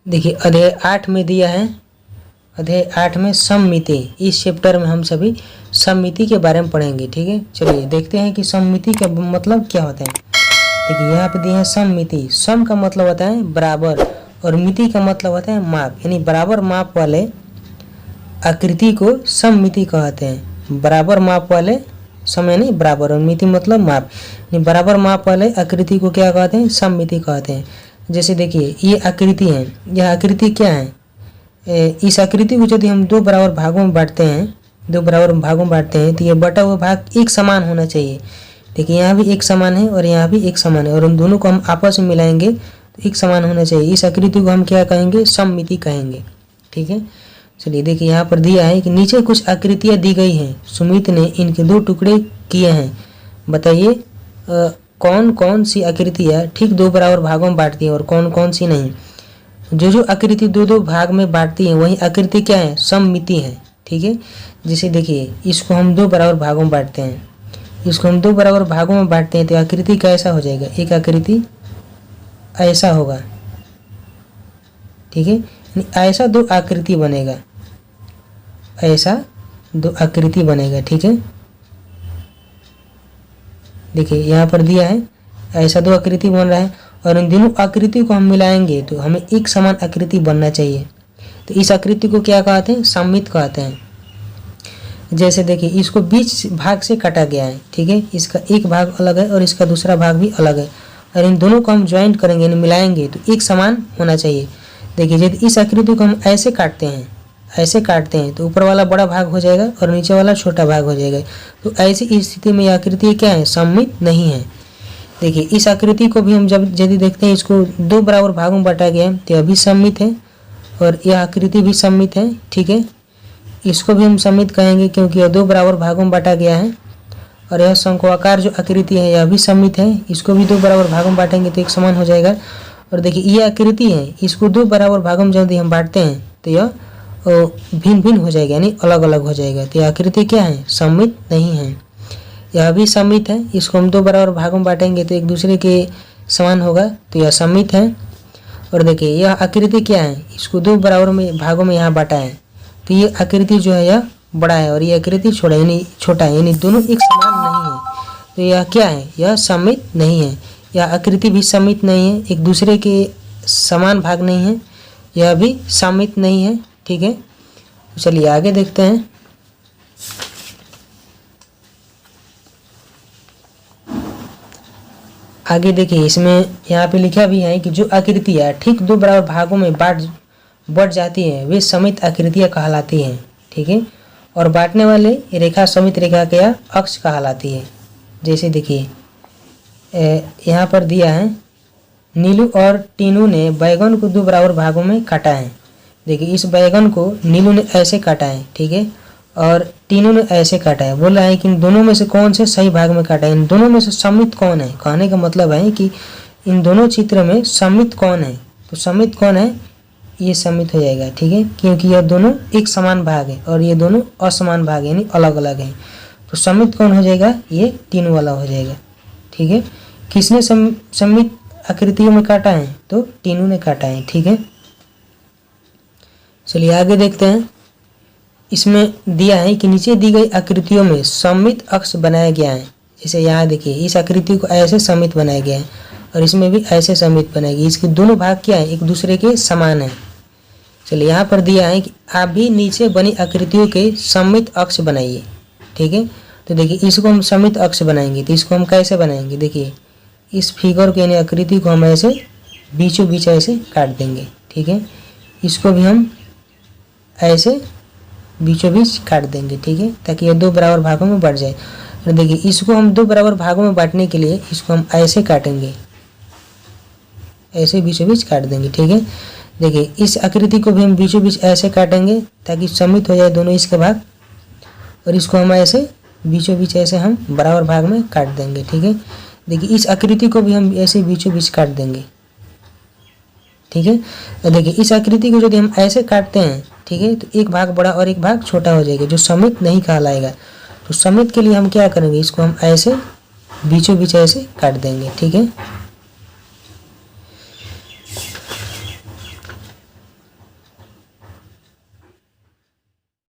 देखिए अध्याय 8 में दिया है, अध्याय 8 में सममिति। इस चैप्टर में हम सभी सममिति के बारे में पढ़ेंगे। ठीक है, चलिए देखते हैं कि सममिति का मतलब क्या होता है। देखिए यहाँ पे दिया है सममिति। सम का मतलब होता है बराबर और मिति का मतलब होता है माप, यानी बराबर माप वाले आकृति को सममिति कहते हैं। बराबर माप वाले सम यानी बराबर और मिति मतलब माप, यानी बराबर माप वाले आकृति को क्या कहते हैं, सममिति कहते हैं। जैसे देखिए ये आकृति है, यह आकृति क्या है, इस आकृति को यदि हम दो बराबर भागों में बांटते हैं, तो ये बटा हुआ भाग एक समान होना चाहिए। देखिए यहाँ भी एक समान है और यहाँ भी एक समान है, और उन दोनों को हम आपस में मिलाएंगे तो एक समान होना चाहिए। इस आकृति को हम क्या कहेंगे, सममिति कहेंगे। ठीक है, चलिए देखिए यहाँ पर दिया है कि नीचे कुछ आकृतियाँ दी गई हैं, सुमित ने इनके दो टुकड़े किए हैं, बताइए कौन कौन सी आकृतियाँ ठीक दो बराबर भागों में बांटती है और कौन कौन सी नहीं। जो आकृति दो दो भाग में बांटती है वही आकृति क्या है, सममिति है। ठीक है, जैसे देखिए इसको हम दो बराबर भागों में बांटते हैं, इसको हम दो बराबर भागों में बांटते हैं तो आकृति कैसा हो जाएगा, एक आकृति ऐसा होगा। ठीक है, ऐसा दो आकृति बनेगा, ऐसा दो आकृति बनेगा। ठीक है, देखिए यहाँ पर दिया है ऐसा दो आकृति बन रहा है, और इन दोनों आकृति को हम मिलाएंगे तो हमें एक समान आकृति बनना चाहिए। तो इस आकृति को क्या कहते हैं, सममित कहते हैं। जैसे देखिए इसको बीच भाग से काटा गया है। ठीक है, इसका एक भाग अलग है और इसका दूसरा भाग भी अलग है, और इन दोनों को हम ज्वाइंट करेंगे, यानी मिलाएंगे तो एक समान होना चाहिए। देखिए यदि इस आकृति को हम ऐसे काटते हैं तो ऊपर वाला बड़ा भाग हो जाएगा और नीचे वाला छोटा भाग हो जाएगा। तो ऐसी स्थिति में यह आकृति क्या है, सममित नहीं है। देखिए इस आकृति को भी हम जब यदि देखते हैं, इसको दो बराबर भागों में बांटा गया है तो यह भी सममित है और यह आकृति भी सममित है। ठीक है, इसको भी हम सममित कहेंगे क्योंकि यह दो बराबर भागों में बांटा गया है, और यह शंक्वाकार जो आकृति है यह भी सममित है, इसको भी दो बराबर भागों में बांटेंगे तो एक समान हो जाएगा। और देखिए ये आकृति है, इसको दो बराबर भागों में यदि हम बांटते हैं तो यह भिन्न भिन्न हो जाएगा, यानी अलग अलग हो जाएगा। तो यह आकृति क्या है, सममित नहीं है। यह भी सममित है, इसको हम दो बराबर भागों में बांटेंगे तो एक दूसरे के समान होगा, तो यह सममित है। और देखिए यह आकृति क्या है, इसको दो बराबर में भागों में यहाँ बांटा है तो ये आकृति जो है यह बड़ा है और ये आकृति छोटा है, यानी दोनों एक समान नहीं है। तो यह क्या है, यह सममित नहीं है। यह आकृति भी सममित नहीं है, एक दूसरे के समान भाग नहीं है, यह भी सममित नहीं है। ठीक है, चलिए आगे देखते हैं। आगे देखिए इसमें यहाँ पे लिखा भी है कि जो आकृतियाँ ठीक दो बराबर भागों में बढ़ जाती हैं वे सममित आकृतियाँ कहलाती हैं। ठीक है, और बांटने वाले रेखा सममित रेखा का अक्ष कहलाती है। जैसे देखिए यहाँ पर दिया है, नीलू और टीनू ने बैगन को दो बराबर भागों में काटा है। देखिए इस बैगन को नीलू ने ऐसे काटा है, ठीक है, और टीनू ने ऐसे काटा है। बोल रहा है कि इन दोनों में से कौन से सही भाग में काटा है, इन दोनों में से सममित कौन है। कहने का मतलब है कि इन दोनों चित्र में सममित कौन है, तो सममित कौन है, ये सममित हो जाएगा। ठीक है, क्योंकि यह दोनों एक समान भाग है और ये दोनों असमान भाग यानी अलग अलग हैं। तो सममित कौन हो जाएगा, ये टीनू वाला हो जाएगा। ठीक है, किसने सममित आकृतियों में काटा है, तो टीनू ने काटा है। ठीक है, चलिए आगे देखते हैं। इसमें दिया है कि नीचे दी गई आकृतियों में सममित अक्ष बनाया गया है। जैसे यहाँ देखिए इस आकृति को ऐसे सममित बनाया गया है और इसमें भी ऐसे सममित बनाया गया, इसके दोनों भाग क्या है, एक दूसरे के समान है। चलिए यहाँ पर दिया है कि आप भी नीचे बनी आकृतियों के सममित अक्ष बनाइए। ठीक है, तो देखिए इसको हम सममित अक्ष बनाएंगे, तो इसको हम कैसे बनाएंगे, देखिए इस फिगर को यानी आकृति को हम ऐसे बीचों बीच ऐसे काट देंगे। ठीक है, इसको भी हम ऐसे बीचों बीच काट देंगे। ठीक है, ताकि ये दो बराबर भागों में बढ़ जाए। और देखिए इसको हम दो बराबर भागों में बांटने के लिए इसको हम ऐसे काटेंगे, ऐसे बीचों बीच काट देंगे। ठीक है, देखिए इस आकृति को भी हम बीचों बीच ऐसे काटेंगे ताकि सममित हो जाए दोनों इसके भाग, और इसको हम ऐसे बीचों बीच ऐसे हम बराबर भाग में काट देंगे। ठीक है, देखिए इस आकृति को भी हम ऐसे बीचों बीच काट देंगे। ठीक है, तो देखिए इस आकृति को यदि हम ऐसे काटते हैं, ठीक है, तो एक भाग बड़ा और एक भाग छोटा हो जाएगा, जो सममित नहीं कहलाएगा। तो सममित के लिए हम क्या करेंगे, इसको हम ऐसे बीचों बीच ऐसे काट देंगे। ठीक है।